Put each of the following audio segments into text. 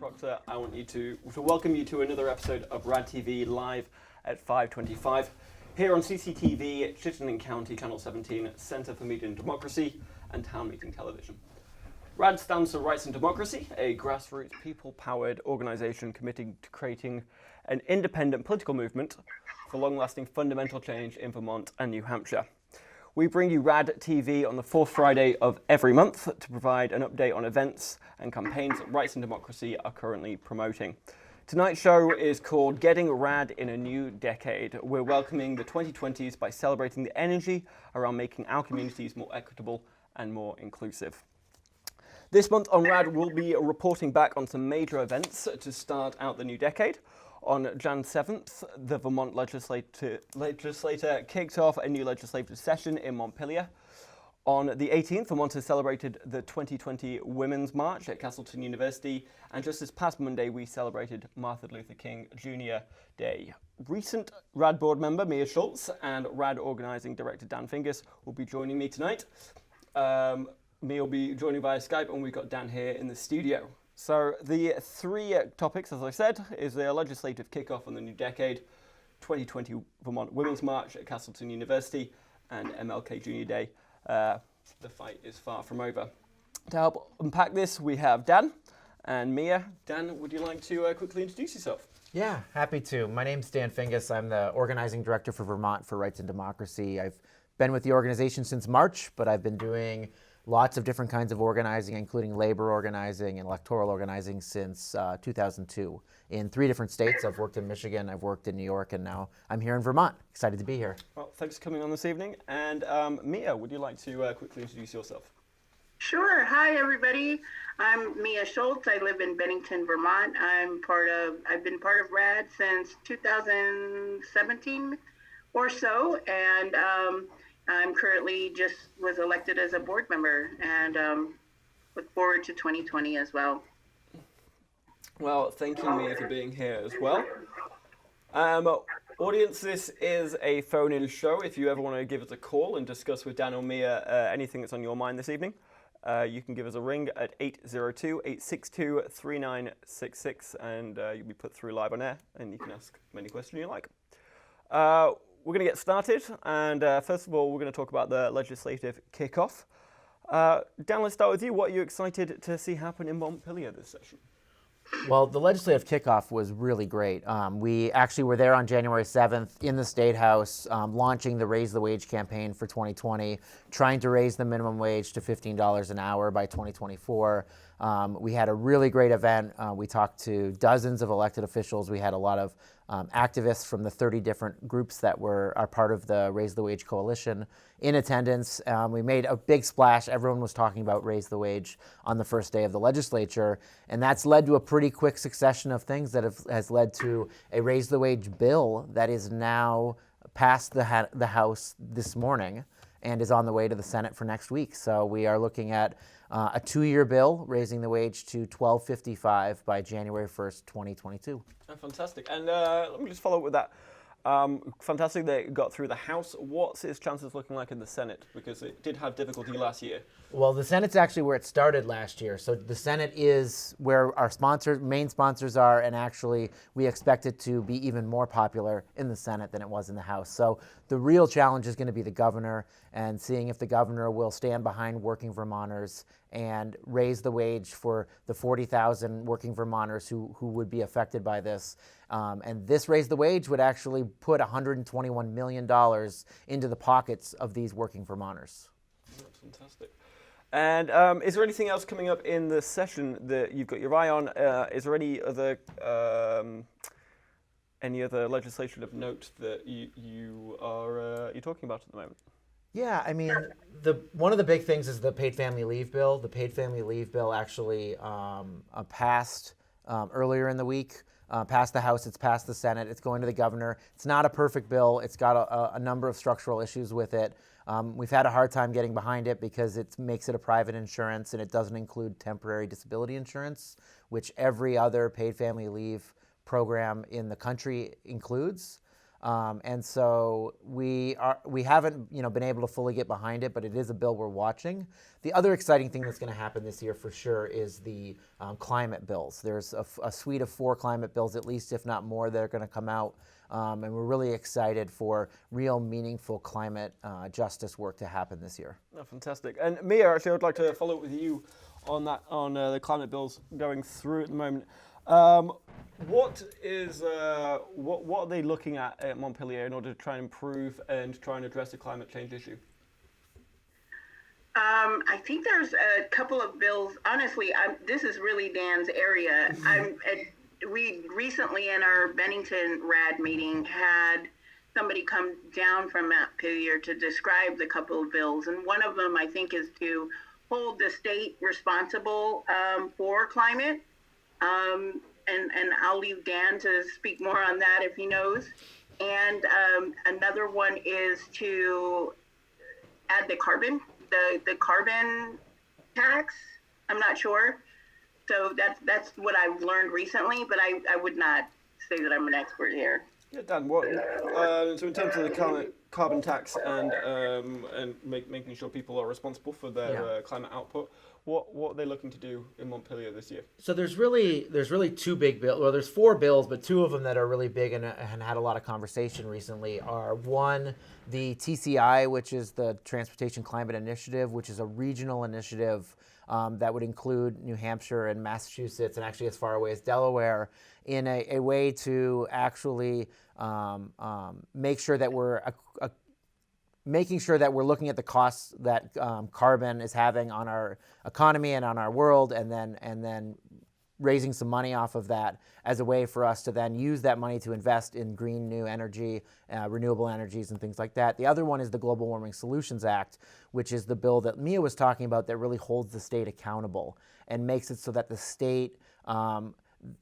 Proctor. I want to welcome you to another episode of RADTV live at 5:25 here on CCTV, Chittenden County, Channel 17, Centre for Media and Democracy, and Town Meeting Television. RAD stands for Rights and Democracy, a grassroots, people-powered organisation committing to creating an independent political movement for long-lasting fundamental change in Vermont and New Hampshire. We bring you RADTV on the fourth Friday of every month to provide an update on events and campaigns that Rights and Democracy are currently promoting. Tonight's show is called Getting Rad in a New Decade. We're welcoming the 2020s by celebrating the energy around making our communities more equitable and more inclusive. This month on RAD, we'll be reporting back on some major events to start out the new decade. On Jan 7th, the Vermont legislature kicked off a new legislative session in Montpelier. On the 18th, Vermont has celebrated the 2020 Women's March at Castleton University. And just this past Monday, we celebrated Martin Luther King Jr. Day. Recent RAD board member Mia Schultz and RAD organizing director Dan Fingaz will be joining me tonight. Mia will be joining via Skype, and we've got Dan here in the studio. So the three topics, as I said, is the legislative kickoff on the new decade, 2020 Vermont Women's March at Castleton University, and MLK Jr. Day. The fight is far from over. To help unpack this, we have Dan and Mia. Dan, would you like to quickly introduce yourself? Yeah, happy to. My name's Dan Fingaz. I'm the organizing director for Vermont for Rights and Democracy. I've been with the organization since March, but I've been doing lots of different kinds of organizing, including labor organizing and electoral organizing since 2002 in 3 different states. I've worked in Michigan, I've worked in New York, and now I'm here in Vermont. Excited to be here. Well, thanks for coming on this evening. And Mia, would you like to quickly introduce yourself? Sure. Hi, everybody. I'm Mia Schultz. I live in Bennington, Vermont. I've been part of RAD since 2017 or so, and I'm currently just was elected as a board member, and look forward to 2020 as well. Well, thank you, Mia, for being here as well. Audience, this is a phone-in show. If you ever want to give us a call and discuss with Dan or Mia anything that's on your mind this evening, you can give us a ring at 802-862-3966, and you'll be put through live on air, and you can ask any question you like. We're going to get started, and first of all, we're going to talk about the legislative kickoff. Dan, let's start with you. What are you excited to see happen in Montpelier this session? Well, the legislative kickoff was really great. We actually were there on January 7th in the State House, launching the Raise the Wage campaign for 2020, trying to raise the minimum wage to $15 an hour by 2024. We had a really great event. We talked to dozens of elected officials. We had a lot of activists from the 30 different groups that are part of the Raise the Wage Coalition in attendance. We made a big splash. Everyone was talking about Raise the Wage on the first day of the legislature, and that's led to a pretty quick succession of things that has led to a Raise the Wage bill that is now passed the House this morning and is on the way to the Senate for next week. So we are looking at a 2-year bill raising the wage to $12.55 by January 1st, 2022. Oh, fantastic. And let me just follow up with that. Fantastic that it got through the House. What's its chances looking like in the Senate? Because it did have difficulty last year. Well, the Senate's actually where it started last year. So the Senate is where our main sponsors are, and actually we expect it to be even more popular in the Senate than it was in the House. So the real challenge is going to be the governor, and seeing if the governor will stand behind working Vermonters and raise the wage for the 40,000 working Vermonters who would be affected by this. And this Raise the Wage would actually put $121 million into the pockets of these working Vermonters. That's fantastic. And is there anything else coming up in the session that you've got your eye on? Is there any other legislation of note that you're talking about at the moment? Yeah, I mean, one of the big things is the paid family leave bill. The paid family leave bill actually passed earlier in the week. Passed the House, it's passed the Senate, it's going to the governor. It's not a perfect bill. It's got a number of structural issues with it. We've had a hard time getting behind it because it makes it a private insurance, and it doesn't include temporary disability insurance, which every other paid family leave program in the country includes. And so we haven't been able to fully get behind it, but it is a bill we're watching. The other exciting thing that's going to happen this year for sure is the climate bills. There's a suite of 4 climate bills, at least if not more, that are going to come out. And we're really excited for real meaningful climate justice work to happen this year. Oh, fantastic. And Mia, actually, I would like to follow up with you on that, on the climate bills going through at the moment. What are they looking at Montpelier in order to try and improve and try and address the climate change issue? I think there's a couple of bills. Honestly, this is really Dan's area. We recently in our Bennington RAD meeting had somebody come down from Montpelier to describe the couple of bills, and one of them I think is to hold the state responsible for climate. And I'll leave Dan to speak more on that if he knows. And another one is to add the carbon tax. I'm not sure. So that's what I've learned recently, but I would not say that I'm an expert here. Yeah, Dan, so in terms of the carbon tax and making sure people are responsible for their climate output, what are they looking to do in Montpelier this year? So there's really 2 big bills. Well, there's 4 bills, but 2 of them that are really big and had a lot of conversation recently are, one, the TCI, which is the Transportation Climate Initiative, which is a regional initiative that would include New Hampshire and Massachusetts and actually as far away as Delaware, in a way to actually make sure that we're making sure that we're looking at the costs that carbon is having on our economy and on our world, and then raising some money off of that as a way for us to then use that money to invest in green new energy, renewable energies and things like that. The other one is the Global Warming Solutions Act, which is the bill that Mia was talking about that really holds the state accountable and makes it so that the state,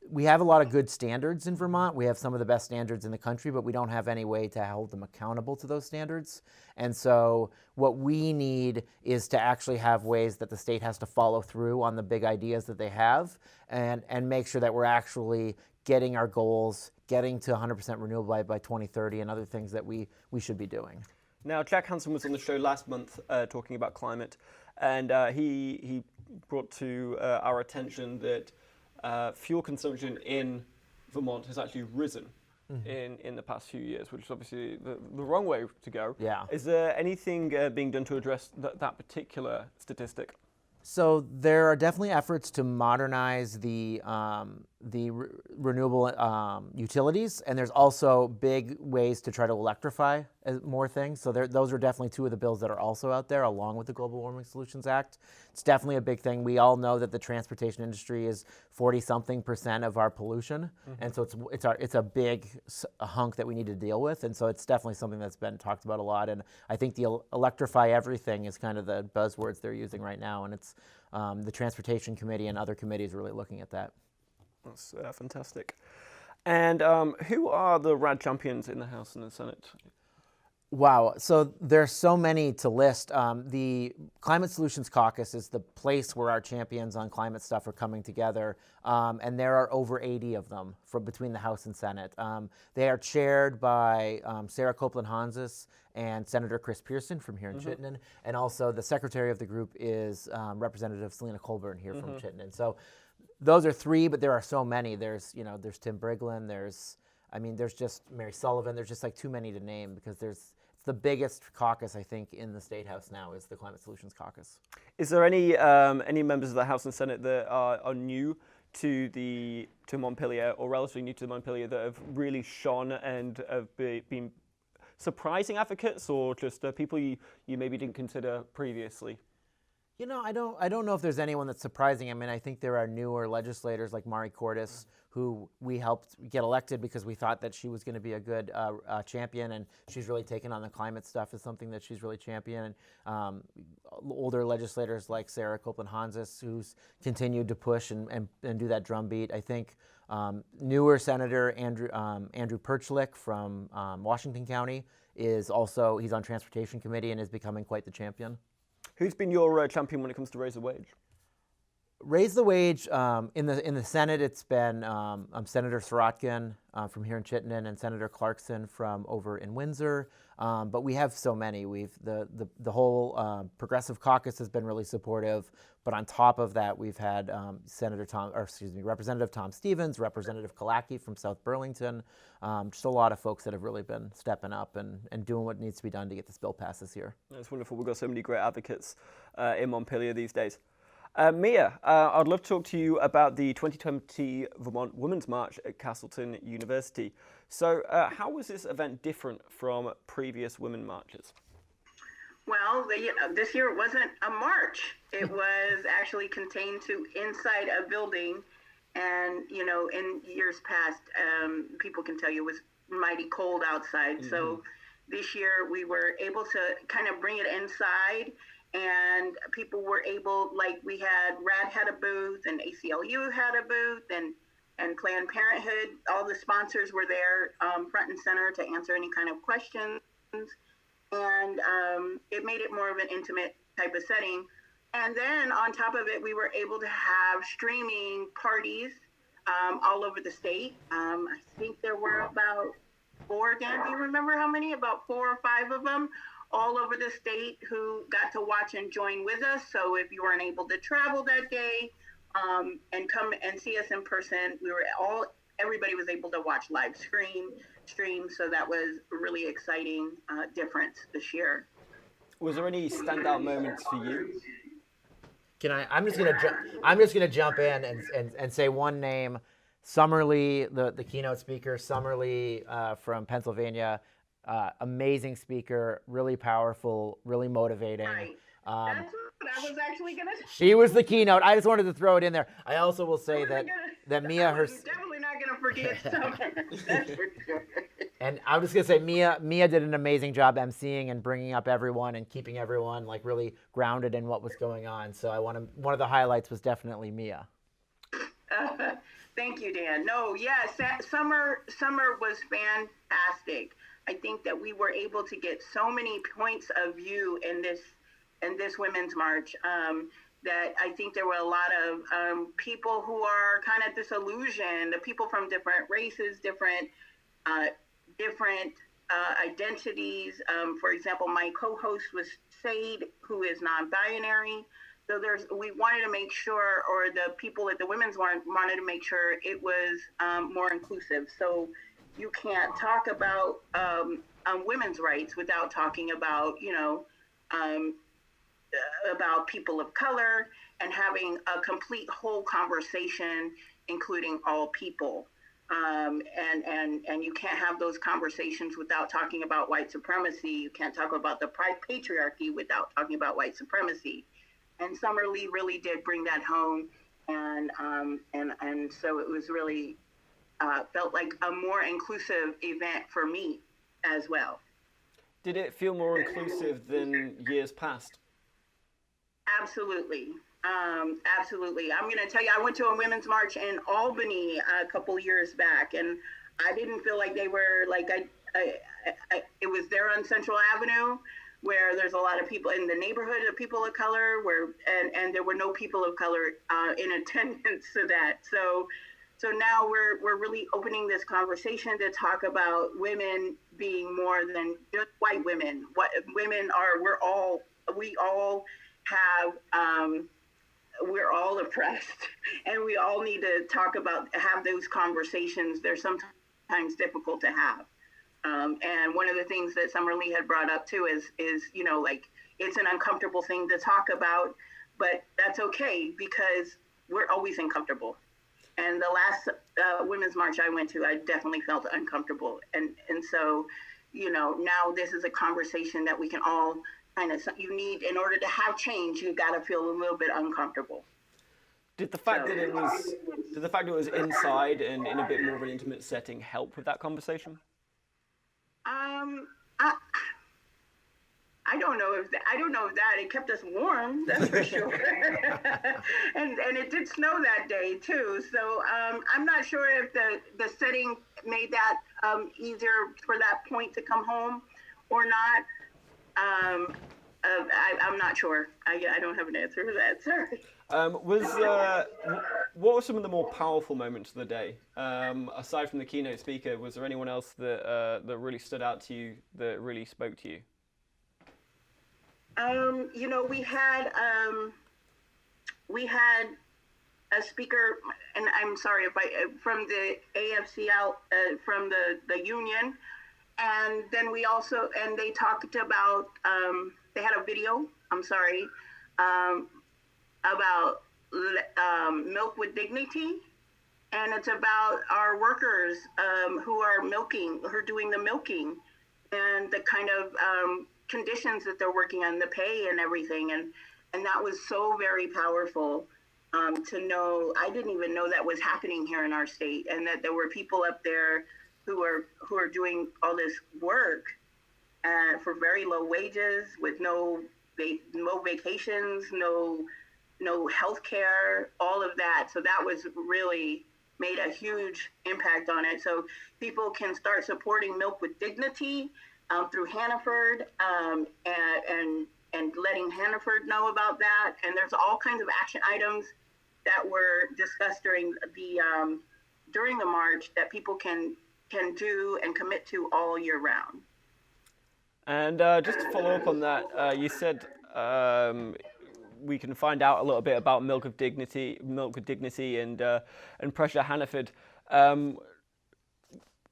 we have a lot of good standards in Vermont. We have some of the best standards in the country, but we don't have any way to hold them accountable to those standards. And so what we need is to actually have ways that the state has to follow through on the big ideas that they have and make sure that we're actually getting our goals, getting to 100% renewable by 2030 and other things that we should be doing. Now, Jack Hansen was on the show last month talking about climate, and he brought to our attention that fuel consumption in Vermont has actually risen in the past few years, which is obviously the wrong way to go. Yeah. Is there anything being done to address that particular statistic? So there are definitely efforts to modernize the renewable utilities, and there's also big ways to try to electrify more things. So those are definitely 2 of the bills that are also out there, along with the Global Warming Solutions Act. It's definitely a big thing. We all know that the transportation industry is 40-something% of our pollution, and so it's a big hunk that we need to deal with. And so it's definitely something that's been talked about a lot. And I think the electrify everything is kind of the buzzwords they're using right now, and it's the Transportation Committee and other committees really looking at that. That's fantastic. And who are the RAD champions in the House and the Senate? Wow, so there's so many to list. The Climate Solutions Caucus is the place where our champions on climate stuff are coming together, and there are over 80 of them from between the House and Senate. They are chaired by Sarah Copeland-Hanzas and Senator Chris Pearson from here in Chittenden, and also the secretary of the group is Representative Selena Colburn here from Chittenden. So those are 3, but there are so many. There's Tim Briglin, there's just Mary Sullivan. There's just like too many to name because it's the biggest caucus, I think, in the State House now is the Climate Solutions Caucus. Is there any members of the House and Senate that are new to Montpelier or relatively new to Montpelier that have really shone and have been surprising advocates, or just people you maybe didn't consider previously? I don't know if there's anyone that's surprising. I mean, I think there are newer legislators like Mari Cordes, who we helped get elected because we thought that she was going to be a good champion, and she's really taken on the climate stuff as something that she's really championed. Older legislators like Sarah Copeland-Hanzas, who's continued to push and do that drumbeat. I think newer Senator Andrew Perchlik from Washington County he's on Transportation Committee and is becoming quite the champion. Who's been your champion when it comes to raise the wage? Raise the wage in the Senate. It's been Senator Sirotkin from here in Chittenden and Senator Clarkson from over in Windsor. But we have so many. The whole Progressive Caucus has been really supportive. But on top of that, we've had Representative Tom Stevens, Representative Kalaki from South Burlington. Just a lot of folks that have really been stepping up and doing what needs to be done to get this bill passed this year. That's wonderful. We've got so many great advocates in Montpelier these days. Mia, I'd love to talk to you about the 2020 Vermont Women's March at Castleton University. So how was this event different from previous women marches? Well, this year it wasn't a march. It was actually contained to inside a building. And, in years past, people can tell you it was mighty cold outside. Mm-hmm. So this year we were able to kind of bring it inside. And people were able, we had RAD had a booth, and ACLU had a booth, and Planned Parenthood. All the sponsors were there front and center to answer any kind of questions. And it made it more of an intimate type of setting. And then on top of it, we were able to have streaming parties all over the state. I think there were about 4, Dan, do you remember how many? About 4 or 5 of them, all over the state, who got to watch and join with us. So if you weren't able to travel that day and come and see us in person, everybody was able to watch live stream. So that was a really exciting difference this year. Was there any standout moments for you? I'm just gonna jump in and say one name. Summerlee, the keynote speaker, Summerlee from Pennsylvania. Amazing speaker, really powerful, really motivating. Right. That's what I was actually going to say. She was the keynote. I just wanted to throw it in there. I also will say that Mia herself. Definitely not going to forget Summer. That's for sure. And I'm just going to say Mia did an amazing job emceeing and bringing up everyone and keeping everyone really grounded in what was going on. So one of the highlights was definitely Mia. Thank you, Dan. No, yes, Summer was fantastic. I think that we were able to get so many points of view in this Women's March that I think there were a lot of people who are kind of disillusioned, the people from different races, different identities. For example, my co-host was Sade, who is non-binary. So we wanted to make sure, or the people at the Women's wanted to make sure it was more inclusive. So you can't talk about women's rights without talking about, about people of color and having a complete whole conversation, including all people. And you can't have those conversations without talking about white supremacy. You can't talk about the patriarchy without talking about white supremacy. And Summerlee really did bring that home. And so it was really felt like a more inclusive event for me as well. Did it feel more inclusive than years past? Absolutely. Absolutely. I'm going to tell you, I went to a women's march in Albany a couple years back, and I didn't feel like they were it was there on Central Avenue, where there's a lot of people in the neighborhood of people of color, and there were no people of color in attendance to that. So now we're really opening this conversation to talk about women being more than just white women. What women are, we all have, we're all oppressed, and we all need to have those conversations. They're sometimes difficult to have. And one of the things that Summerlee had brought up too is it's an uncomfortable thing to talk about, but that's okay because we're always uncomfortable. And the last Women's March I went to, I definitely felt uncomfortable. And so, now this is a conversation that we can all you need, in order to have change, you got to feel a little bit uncomfortable. Did the fact that it was inside and in a bit more of an intimate setting help with that conversation? I don't know if that it kept us warm, that's for sure. and it did snow that day too, so I'm not sure if the setting made that easier for that point to come home or not. I'm not sure. I don't have an answer for that, sorry. What were some of the more powerful moments of the day? Aside from the keynote speaker, was there anyone else that really stood out to you, that really spoke to you? We had a speaker, and I'm sorry if from the AFCL, from the union, and then they talked about, they had a video, about milk with dignity, and it's about our workers who are doing the milking, and the kind of conditions that they're working on, the pay and everything, and that was so very powerful to know. I didn't even know that was happening here in our state, and that there were people up there who are doing all this work for very low wages, with no vacations, no health care, all of that. So that was really made a huge impact on it. So people can start supporting Milk with Dignity through Hannaford, and letting Hannaford know about that. And there's all kinds of action items that were discussed during the march that people can do and commit to all year round. And just to follow up on that, you said we can find out a little bit about Milk with Dignity, and Pressure Hannaford.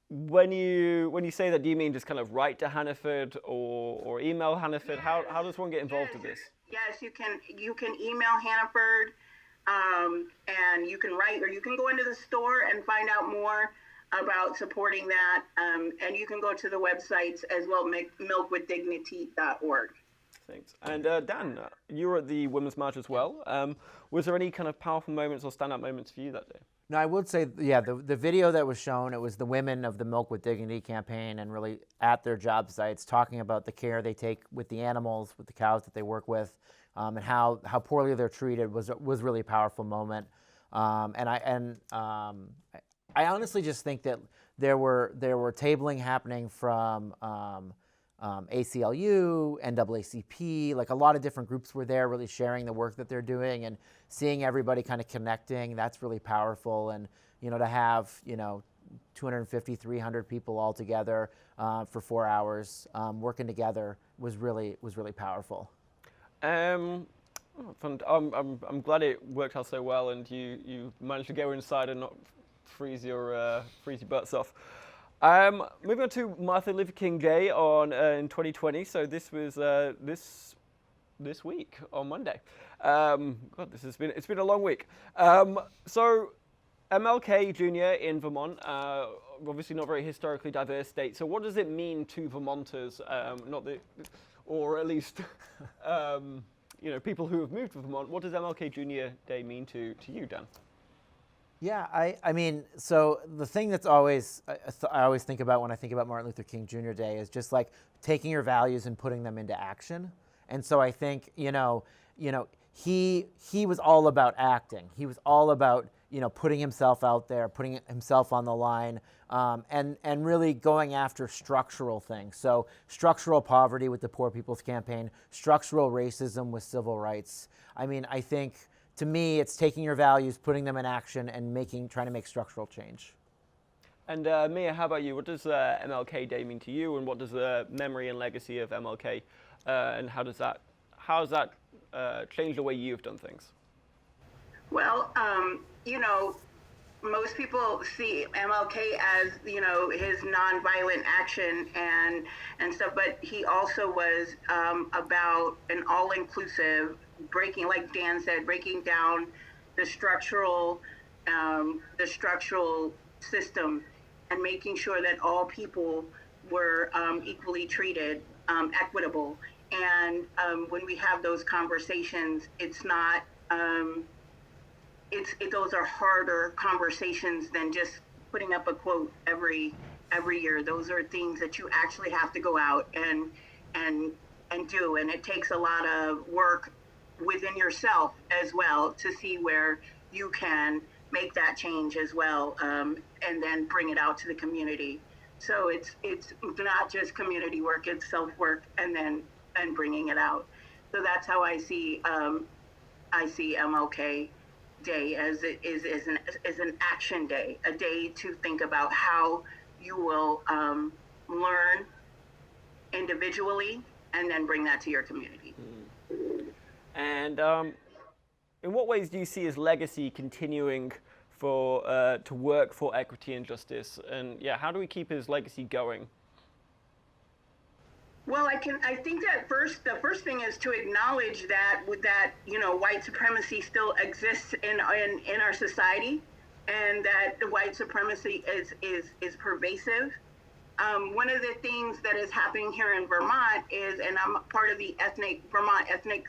When you say that, do you mean just kind of write to Hannaford or email Hannaford? How does one get involved with this? Yes, you can email Hannaford, and you can write, or you can go into the store and find out more about supporting that. And you can go to the websites as well, milkwithdignity.org. Thanks. And Dan, you were at the Women's March as well. Was there any kind of powerful moments or standout moments for you that day? No, I would say, yeah, the video that was shown, it was the women of the Milk with Dignity campaign, and really at their job sites talking about the care they take with the animals, with the cows that they work with, and how poorly they're treated was really a powerful moment. I honestly just think that there were tabling happening from ACLU, NAACP, like a lot of different groups were there really sharing the work that they're doing, and seeing everybody kind of connecting, that's really powerful. And, to have, 250, 300 people all together for 4 hours working together was really powerful. I'm glad it worked out so well, and you managed to go inside and not freeze your butts off. Moving on to Martin Luther King Day in 2020. So this was this week on Monday. God, it's been a long week. So MLK Jr. in Vermont, obviously not very historically diverse state. So what does it mean to Vermonters? Or at least people who have moved to Vermont. What does MLK Jr. Day mean to you, Dan? Yeah, I mean, so the thing that's I always think about when I think about Martin Luther King Jr. Day is just like taking your values and putting them into action. And so I think, he was all about acting. He was all about, putting himself out there, putting himself on the line, and really going after structural things. So structural poverty with the Poor People's Campaign, structural racism with civil rights. I mean, I think, to me, it's taking your values, putting them in action, and trying to make structural change. And Mia, how about you? What does MLK Day mean to you, and what does the memory and legacy of MLK, and how has that changed the way you've done things? Well, most people see MLK as, his nonviolent action and stuff, but he also was about an all-inclusive breaking, like Dan said, breaking down the structural system and making sure that all people were equally treated, equitable. And when we have those conversations, it's not, those are harder conversations than just putting up a quote every year. Those are things that you actually have to go out and do, and it takes a lot of work within yourself as well to see where you can make that change as well, and then bring it out to the community. So it's not just community work, it's self work and bringing it out. So that's how I see I see MLK Day as it is an action day, a day to think about how you will learn individually and then bring that to your community. And in what ways do you see his legacy continuing to work for equity and justice? And yeah, how do we keep his legacy going? Well, I think that the first thing is to acknowledge that white supremacy still exists in our society, and that the white supremacy is pervasive. One of the things that is happening here in Vermont is, and I'm part of the Vermont Ethnic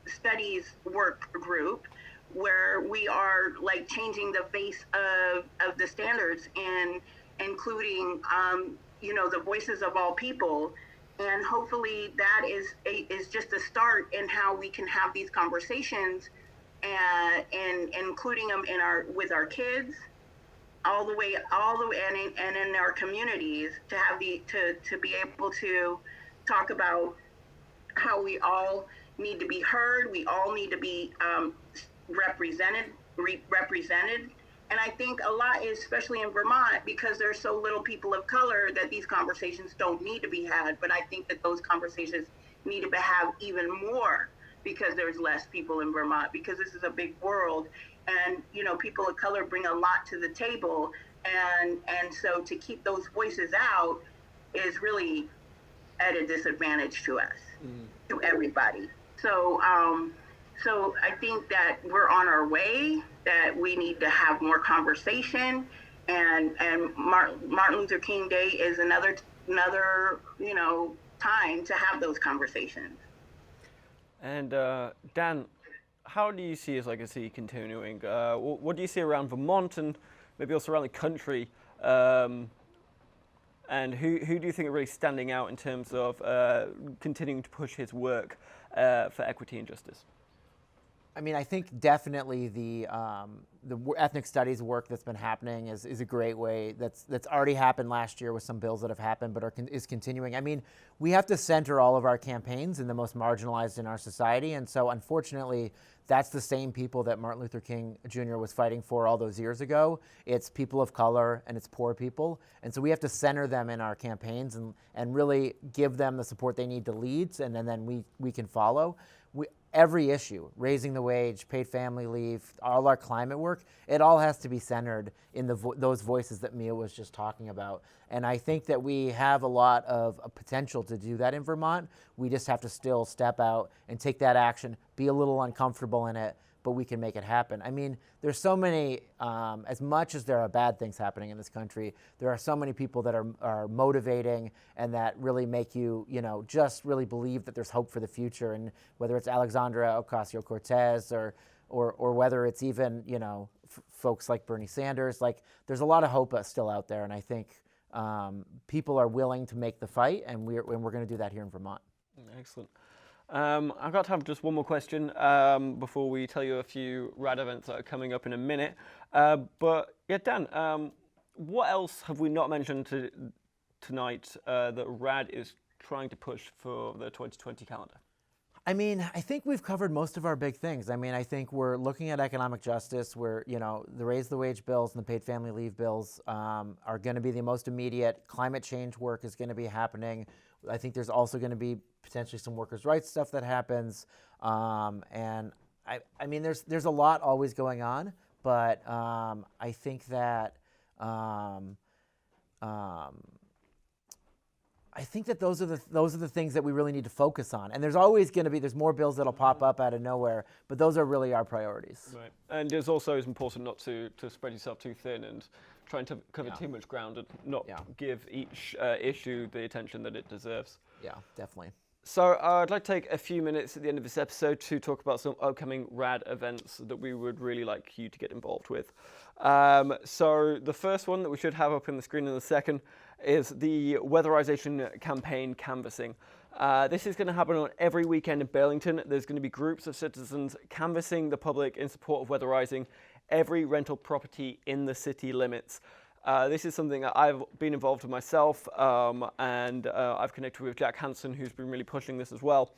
Studies work group, where we are like changing the face of the standards and including the voices of all people, and hopefully that is just a start in how we can have these conversations and including them with our kids all the way and in our communities, to have to be able to talk about how we all need to be heard, we all need to be represented. And I think a lot, especially in Vermont, because there's so little people of color, that these conversations don't need to be had. But I think that those conversations need to be had even more, because there's less people in Vermont, because this is a big world, and people of color bring a lot to the table, and so to keep those voices out is really at a disadvantage to us, to everybody. So I think that we're on our way, that we need to have more conversation, and Martin Luther King Day is another time to have those conversations. And Dan, how do you see his legacy continuing? What do you see around Vermont and maybe also around the country? And who do you think are really standing out in terms of continuing to push his work for equity and justice? I mean, I think definitely the ethnic studies work that's been happening is a great way. That's already happened last year with some bills that have happened, but is continuing. I mean, we have to center all of our campaigns in the most marginalized in our society, and so unfortunately, that's the same people that Martin Luther King Jr. was fighting for all those years ago. It's people of color and it's poor people, and so we have to center them in our campaigns and really give them the support they need to lead, and then we can follow. Every issue, raising the wage, paid family leave, all our climate work, it all has to be centered in those voices that Mia was just talking about. And I think that we have a lot of potential to do that in Vermont. We just have to still step out and take that action, be a little uncomfortable in it, but we can make it happen. I mean, there's so many, as much as there are bad things happening in this country, there are so many people that are motivating and that really make you, just really believe that there's hope for the future. And whether it's Alexandria Ocasio-Cortez or whether it's even, folks like Bernie Sanders, like there's a lot of hope still out there. And I think people are willing to make the fight, and we're going to do that here in Vermont. Excellent. I've got to have just one more question before we tell you a few RAD events that are coming up in a minute. But yeah, Dan, what else have we not mentioned tonight that RAD is trying to push for the 2020 calendar? I mean, I think we've covered most of our big things. I mean, I think we're looking at economic justice, where, the raise the wage bills and the paid family leave bills are going to be the most immediate. Climate change work is going to be happening. I think there's also going to be potentially some workers' rights stuff that happens. And I mean, there's a lot always going on, but I think that those are the things that we really need to focus on. And there's always going to be, there's more bills that'll pop up out of nowhere, but those are really our priorities. Right. And it's also important not to spread yourself too thin and trying to cover too much ground and not give each issue the attention that it deserves. Yeah, definitely. So I'd like to take a few minutes at the end of this episode to talk about some upcoming RAD events that we would really like you to get involved with. So the first one that we should have up on the screen in a second is the Weatherization campaign canvassing. This is going to happen on every weekend in Burlington. There's going to be groups of citizens canvassing the public in support of weatherizing every rental property in the city limits. This is something that I've been involved with myself, and I've connected with Jack Hansen, who's been really pushing this as well.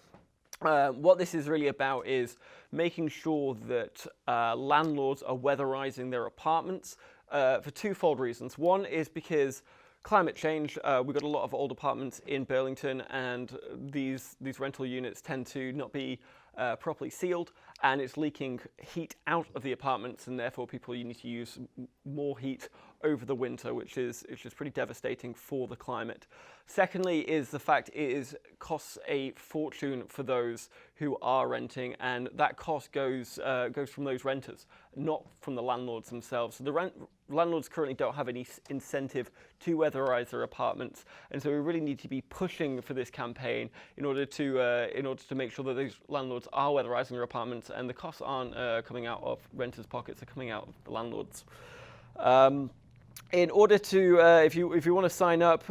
What this is really about is making sure that landlords are weatherizing their apartments for twofold reasons. One is because climate change. We've got a lot of old apartments in Burlington, and these rental units tend to not be properly sealed, and it's leaking heat out of the apartments, and therefore you need to use more heat over the winter, which is pretty devastating for the climate. Secondly is the fact it costs a fortune for those who are renting, and that cost goes from those renters, not from the landlords themselves. So the landlords currently don't have any incentive to weatherize their apartments, and so we really need to be pushing for this campaign in order to make sure that those landlords are weatherizing their apartments, and the costs aren't coming out of renters' pockets; they're coming out of the landlords. In order to, if you want to sign up,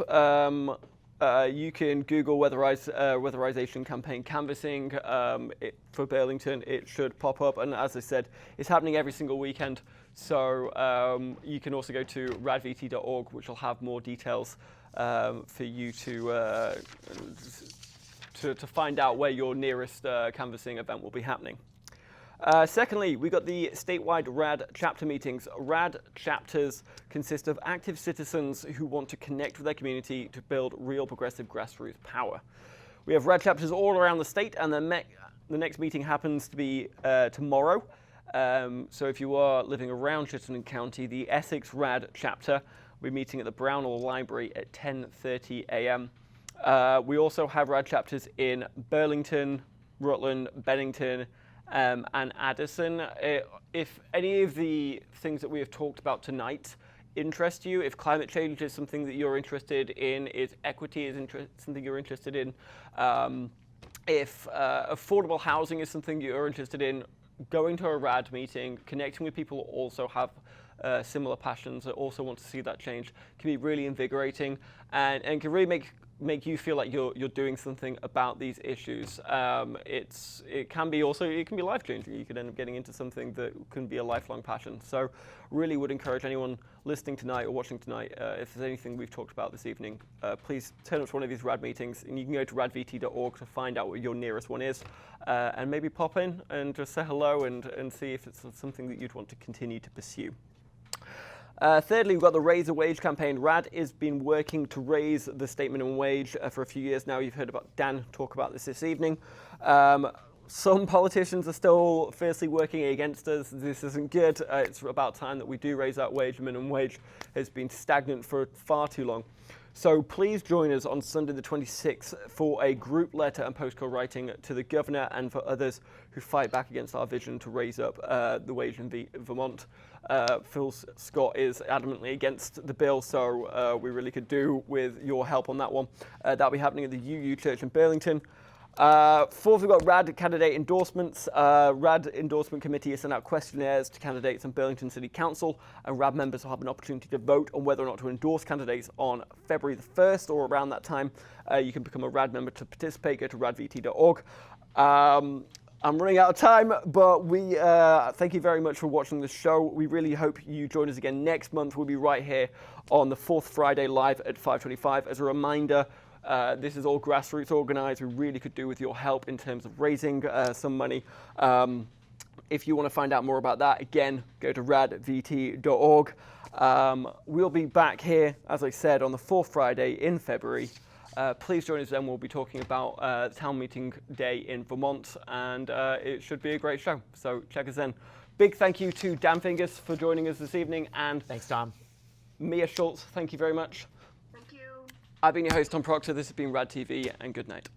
you can Google weatherization campaign canvassing for Burlington. It should pop up, and as I said, it's happening every single weekend. So you can also go to radvt.org, which will have more details for you to find out where your nearest canvassing event will be happening. Secondly, we got the statewide RAD chapter meetings. RAD chapters consist of active citizens who want to connect with their community to build real progressive grassroots power. We have RAD chapters all around the state, and the next meeting happens to be tomorrow. So if you are living around Chittenden County, the Essex RAD chapter will be meeting at the Brownell Library at 10:30 a.m. We also have RAD chapters in Burlington, Rutland, Bennington, and Addison. If any of the things that we have talked about tonight interest you, if climate change is something that you're interested in, if equity is something you're interested in, if affordable housing is something you're interested in, going to a RAD meeting, connecting with people who also have similar passions, that also want to see that change, can be really invigorating and can really make you feel like you're doing something about these issues. It can be life changing. You could end up getting into something that can be a lifelong passion. So really would encourage anyone listening tonight or watching tonight, if there's anything we've talked about this evening, please turn up to one of these RAD meetings, and you can go to radvt.org to find out what your nearest one is, and maybe pop in and just say hello and see if it's something that you'd want to continue to pursue. Thirdly, we've got the Raise the Wage campaign. RAD has been working to raise the state minimum wage for a few years now. You've heard about Dan talk about this evening. Some politicians are still fiercely working against us. This isn't good. It's about time that we do raise that wage. The minimum wage has been stagnant for far too long. So please join us on Sunday the 26th for a group letter and postcard writing to the governor and for others who fight back against our vision to raise up the wage in Vermont. Phil Scott is adamantly against the bill, so we really could do with your help on that one. That'll be happening at the UU Church in Burlington. Fourth, we've got RAD candidate endorsements. RAD endorsement committee has sent out questionnaires to candidates in Burlington City Council, and RAD members will have an opportunity to vote on whether or not to endorse candidates on February the 1st or around that time. You can become a RAD member to participate. Go to radvt.org. I'm running out of time, but we thank you very much for watching the show. We really hope you join us again next month. We'll be right here on the fourth Friday live at 5:25. As a reminder, this is all grassroots organized. We really could do with your help in terms of raising some money. If you want to find out more about that, again, go to radvt.org. We'll be back here, as I said, on the fourth Friday in February. Please join us then. We'll be talking about town meeting day in Vermont, and it should be a great show. So check us in. Big thank you to Dan Fingaz for joining us this evening, and Thanks, Tom. Mia Schultz, thank you very much. Thank you. I've been your host, Tom Proctor. This has been RAD TV, and good night.